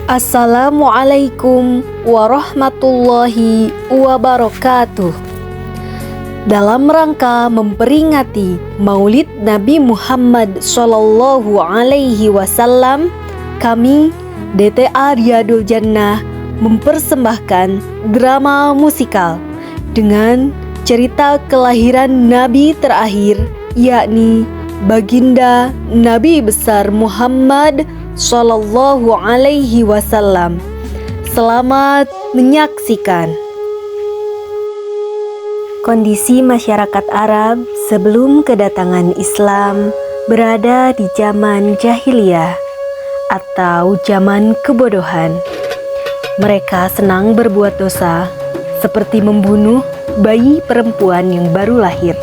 Assalamualaikum warahmatullahi wabarakatuh. Dalam rangka memperingati Maulid Nabi Muhammad Sallallahu Alaihi Wasallam, kami DTA Riyadul Jannah mempersembahkan drama musikal dengan cerita kelahiran Nabi terakhir, yakni Baginda Nabi besar Muhammad Sallallahu Alaihi Wasallam. Selamat menyaksikan. Kondisi masyarakat Arab sebelum kedatangan Islam berada di zaman jahiliyah atau zaman kebodohan. Mereka senang berbuat dosa, seperti membunuh bayi perempuan yang baru lahir.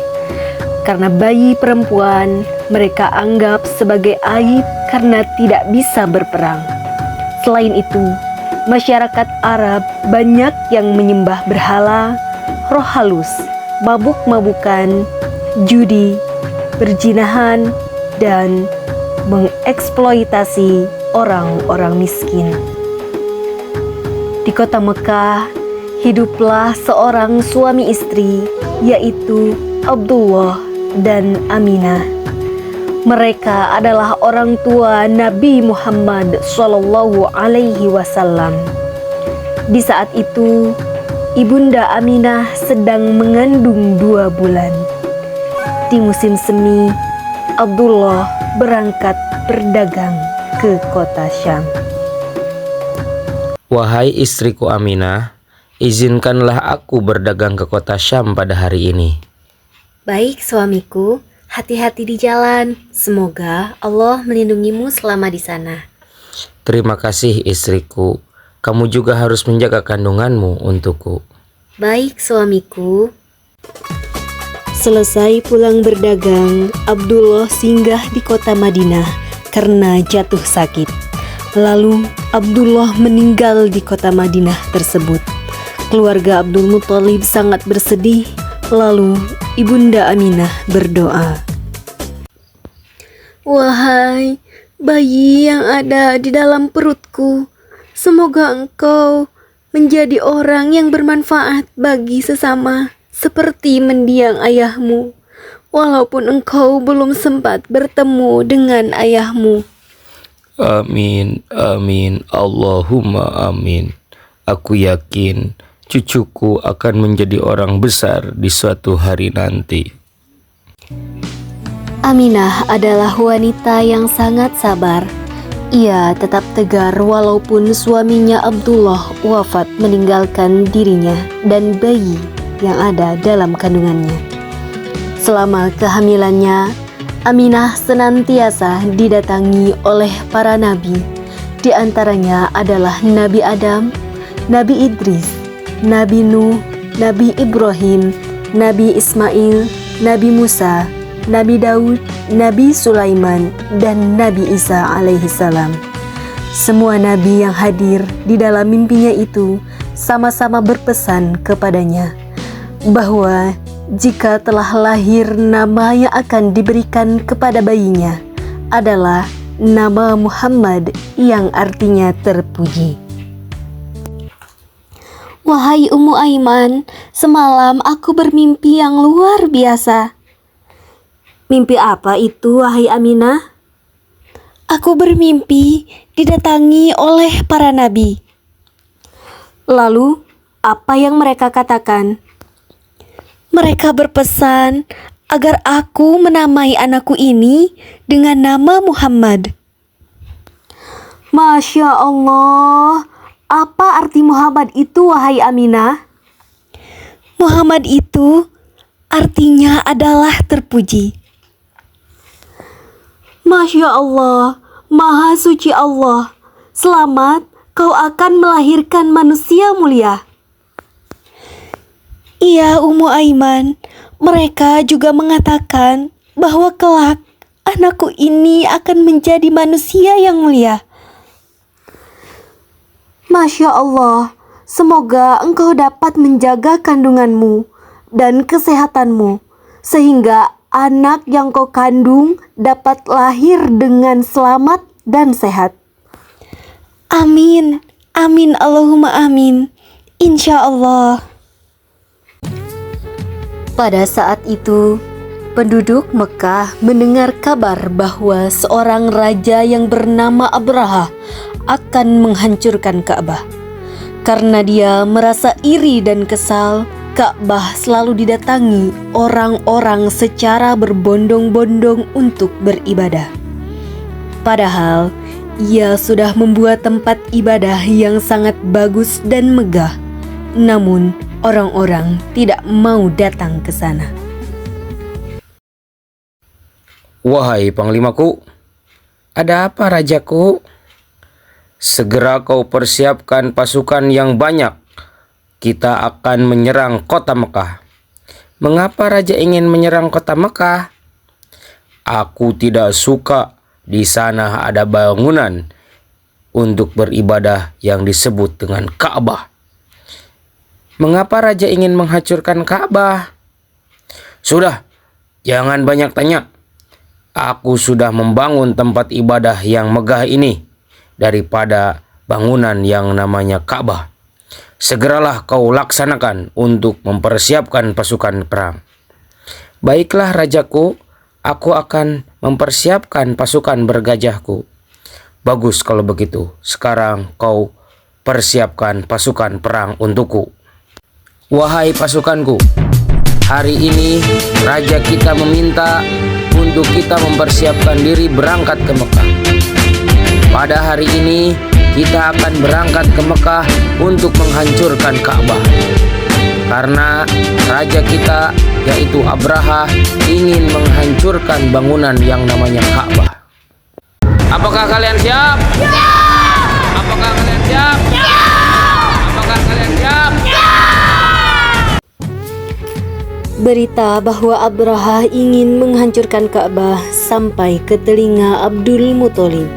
Karena bayi perempuan mereka anggap sebagai aib karena tidak bisa berperang. Selain itu, masyarakat Arab banyak yang menyembah berhala, roh halus, mabuk-mabukan, judi, perzinahan, dan mengeksploitasi orang-orang miskin. Di kota Mekah, hiduplah seorang suami istri, yaitu Abdullah dan Aminah. Mereka adalah orang tua Nabi Muhammad Sallallahu Alaihi Wasallam. Di saat itu, Ibunda Aminah sedang mengandung 2 bulan. Di musim semi, Abdullah berangkat berdagang ke kota Syam. Wahai istriku Aminah, izinkanlah aku berdagang ke kota Syam pada hari ini. Baik suamiku, hati-hati di jalan. Semoga Allah melindungimu selama di sana. Terima kasih istriku. Kamu juga harus menjaga kandunganmu untukku. Baik suamiku. Selesai pulang berdagang, Abdullah singgah di kota Madinah karena jatuh sakit. Lalu Abdullah meninggal di kota Madinah tersebut. Keluarga Abdul Muthalib sangat bersedih. Lalu Ibunda Aminah berdoa, "Wahai bayi yang ada di dalam perutku, semoga engkau menjadi orang yang bermanfaat bagi sesama, seperti mendiang ayahmu, walaupun engkau belum sempat bertemu dengan ayahmu." Amin, amin, Allahumma amin. Aku yakin cucuku akan menjadi orang besar di suatu hari nanti. Aminah adalah wanita yang sangat sabar. Ia tetap tegar walaupun suaminya Abdullah wafat meninggalkan dirinya dan bayi yang ada dalam kandungannya. Selama kehamilannya, Aminah senantiasa didatangi oleh para nabi. Di antaranya adalah Nabi Adam, Nabi Idris, Nabi Nuh, Nabi Ibrahim, Nabi Ismail, Nabi Musa, Nabi Daud, Nabi Sulaiman, dan Nabi Isa alaihissalam. Semua nabi yang hadir di dalam mimpinya itu sama-sama berpesan kepadanya bahwa jika telah lahir, nama yang akan diberikan kepada bayinya adalah nama Muhammad, yang artinya terpuji. Wahai Ummu Aiman, semalam aku bermimpi yang luar biasa. Mimpi apa itu, wahai Aminah? Aku bermimpi didatangi oleh para nabi. Lalu, apa yang mereka katakan? Mereka berpesan agar aku menamai anakku ini dengan nama Muhammad. Masya Allah. Apa arti Muhammad itu, wahai Aminah? Muhammad itu artinya adalah terpuji. Masya Allah, Maha Suci Allah. Selamat, kau akan melahirkan manusia mulia. Iya, Ummu Aiman. Mereka juga mengatakan bahwa kelak anakku ini akan menjadi manusia yang mulia. Masya Allah, semoga engkau dapat menjaga kandunganmu dan kesehatanmu, sehingga anak yang kau kandung dapat lahir dengan selamat dan sehat. Amin, amin, Allahumma amin. Insya Allah. Pada saat itu, penduduk Mekah mendengar kabar bahwa seorang raja yang bernama Abraha akan menghancurkan Ka'bah. Karena dia merasa iri dan kesal, Ka'bah selalu didatangi orang-orang secara berbondong-bondong untuk beribadah. Padahal, ia sudah membuat tempat ibadah yang sangat bagus dan megah. Namun, orang-orang tidak mau datang ke sana. Wahai panglimaku, ada apa rajaku? Segera kau persiapkan pasukan yang banyak. Kita akan menyerang kota Mekah. Mengapa raja ingin menyerang kota Mekah? Aku tidak suka di sana ada bangunan untuk beribadah yang disebut dengan Ka'bah. Mengapa raja ingin menghancurkan Ka'bah? Sudah, jangan banyak tanya. Aku sudah membangun tempat ibadah yang megah ini daripada bangunan yang namanya Ka'bah. Segeralah kau laksanakan untuk mempersiapkan pasukan perang. Baiklah rajaku, aku akan mempersiapkan pasukan bergajahku. Bagus kalau begitu. Sekarang kau persiapkan pasukan perang untukku. Wahai pasukanku, hari ini raja kita meminta untuk kita mempersiapkan diri berangkat ke Mekah. Pada hari ini kita akan berangkat ke Mekah untuk menghancurkan Ka'bah. Karena raja kita yaitu Abraha ingin menghancurkan bangunan yang namanya Ka'bah. Apakah kalian siap? Siap! Apakah kalian siap? Siap! Apakah kalian siap? Berita bahwa Abraha ingin menghancurkan Ka'bah sampai ke telinga Abdul Muthalib.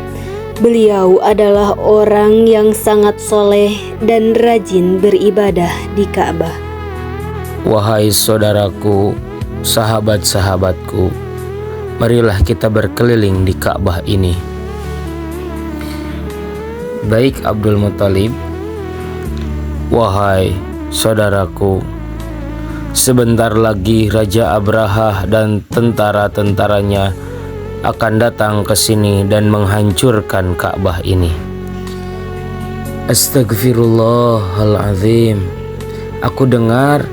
Beliau adalah orang yang sangat soleh dan rajin beribadah di Ka'bah. Wahai saudaraku, sahabat-sahabatku, marilah kita berkeliling di Ka'bah ini. Baik Abdul Muthalib, wahai saudaraku, sebentar lagi Raja Abraha dan tentara-tentaranya akan datang ke sini dan menghancurkan Ka'bah ini. Astagfirullahalazim. Aku dengar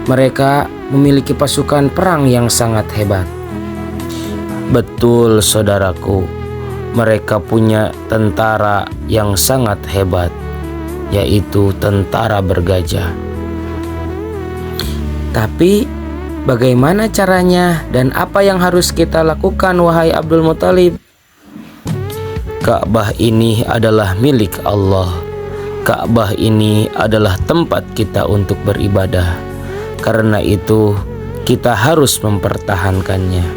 mereka memiliki pasukan perang yang sangat hebat. Betul saudaraku, mereka punya tentara yang sangat hebat, yaitu tentara bergajah. Tapi bagaimana caranya dan apa yang harus kita lakukan wahai Abdul Muthalib? Ka'bah ini adalah milik Allah. Ka'bah ini adalah tempat kita untuk beribadah. Karena itu kita harus mempertahankannya.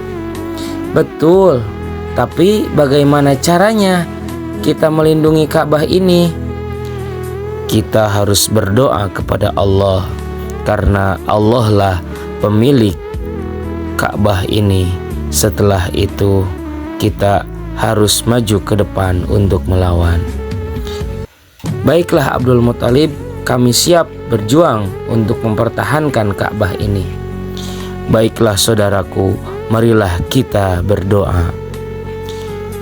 Betul, tapi bagaimana caranya kita melindungi Ka'bah ini? Kita harus berdoa kepada Allah, karena Allah lah pemilik Ka'bah ini. Setelah itu kita harus maju ke depan untuk melawan. Baiklah Abdul Muthalib, kami siap berjuang untuk mempertahankan Ka'bah ini. Baiklah saudaraku, marilah kita berdoa.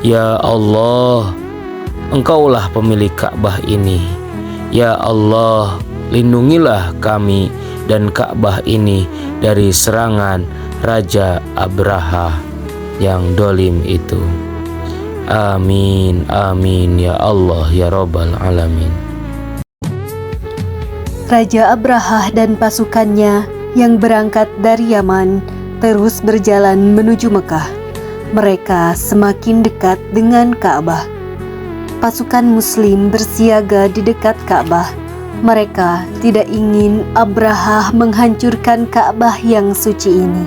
Ya Allah, Engkaulah pemilik Ka'bah ini. Ya Allah, lindungilah kami dan Ka'bah ini dari serangan Raja Abraha yang dolim itu. Amin, amin ya Allah ya Rabbal Alamin. Raja Abraha dan pasukannya yang berangkat dari Yaman terus berjalan menuju Mekah. Mereka semakin dekat dengan Ka'bah. Pasukan Muslim bersiaga di dekat Ka'bah. Mereka tidak ingin Abraha menghancurkan Ka'bah yang suci ini.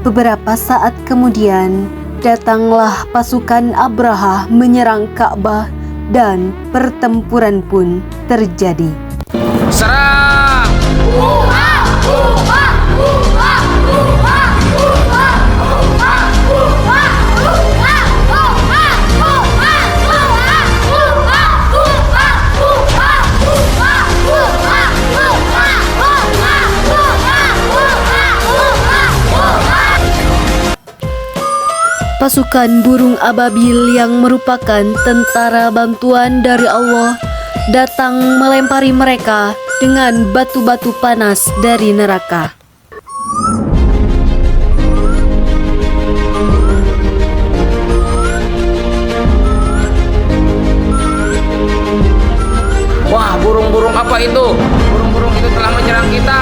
Beberapa saat kemudian, datanglah pasukan Abraha menyerang Ka'bah dan pertempuran pun terjadi. Serang! pasukan burung ababil yang merupakan tentara bantuan dari Allah datang melempari mereka dengan batu-batu panas dari neraka. Wah, burung-burung apa itu? Burung-burung itu telah menyerang kita.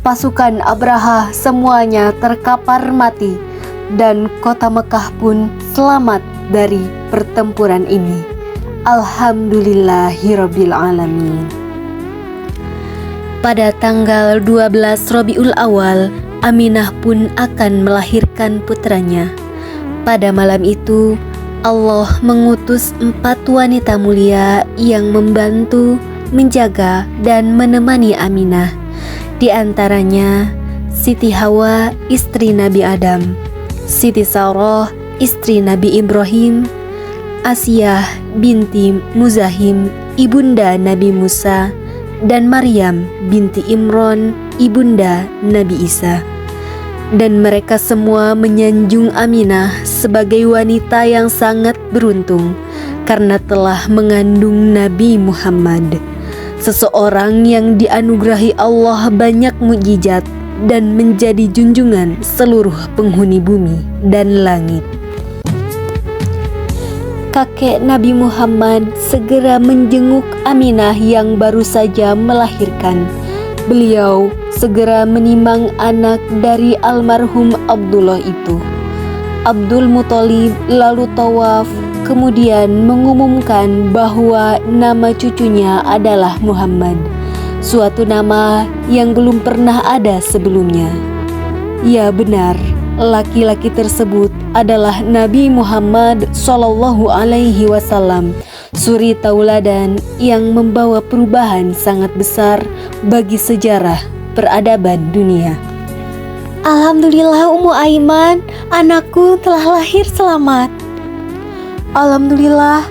Pasukan Abraha semuanya terkapar mati, dan kota Mekah pun selamat dari pertempuran ini. Alhamdulillahirabbil alamin. Pada tanggal 12 Rabiul Awal, Aminah pun akan melahirkan putranya. Pada malam itu, Allah mengutus 4 wanita mulia yang membantu, menjaga, dan menemani Aminah. Di antaranya Siti Hawa, istri Nabi Adam, Siti Sarah, istri Nabi Ibrahim, Asiyah binti Muzahim, ibunda Nabi Musa, dan Maryam binti Imran, ibunda Nabi Isa. Dan mereka semua menyanjung Aminah sebagai wanita yang sangat beruntung karena telah mengandung Nabi Muhammad, seseorang yang dianugerahi Allah banyak mukjizat dan menjadi junjungan seluruh penghuni bumi dan langit. Kakek Nabi Muhammad segera menjenguk Aminah yang baru saja melahirkan. Beliau segera menimang anak dari almarhum Abdullah itu. Abdul Muthalib lalu tawaf, kemudian mengumumkan bahwa nama cucunya adalah Muhammad, suatu nama yang belum pernah ada sebelumnya. Ya benar, laki-laki tersebut adalah Nabi Muhammad SAW, suri tauladan yang membawa perubahan sangat besar bagi sejarah peradaban dunia. Alhamdulillah Ummu Aiman, anakku telah lahir selamat. Alhamdulillah,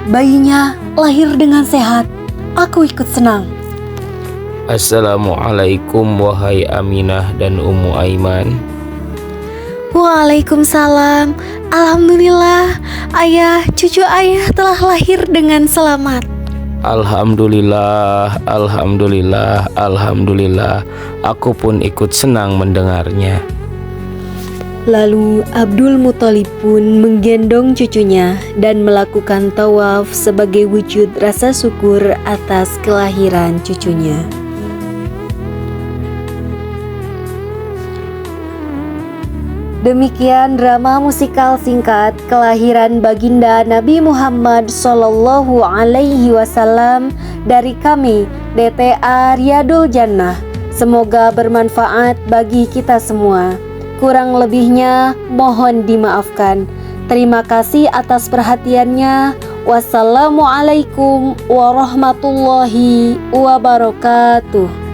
bayinya lahir dengan sehat. Aku ikut senang. Assalamualaikum wahai Aminah dan Ummu Aiman. Waalaikumsalam. Alhamdulillah, ayah, cucu ayah telah lahir dengan selamat. Alhamdulillah, alhamdulillah, alhamdulillah. Aku pun ikut senang mendengarnya. Lalu Abdul Muthalib pun menggendong cucunya dan melakukan tawaf sebagai wujud rasa syukur atas kelahiran cucunya. Demikian drama musikal singkat kelahiran baginda Nabi Muhammad SAW dari kami DTA Riyadul Jannah. Semoga bermanfaat bagi kita semua. Kurang lebihnya mohon dimaafkan. Terima kasih atas perhatiannya. Wassalamualaikum warahmatullahi wabarakatuh.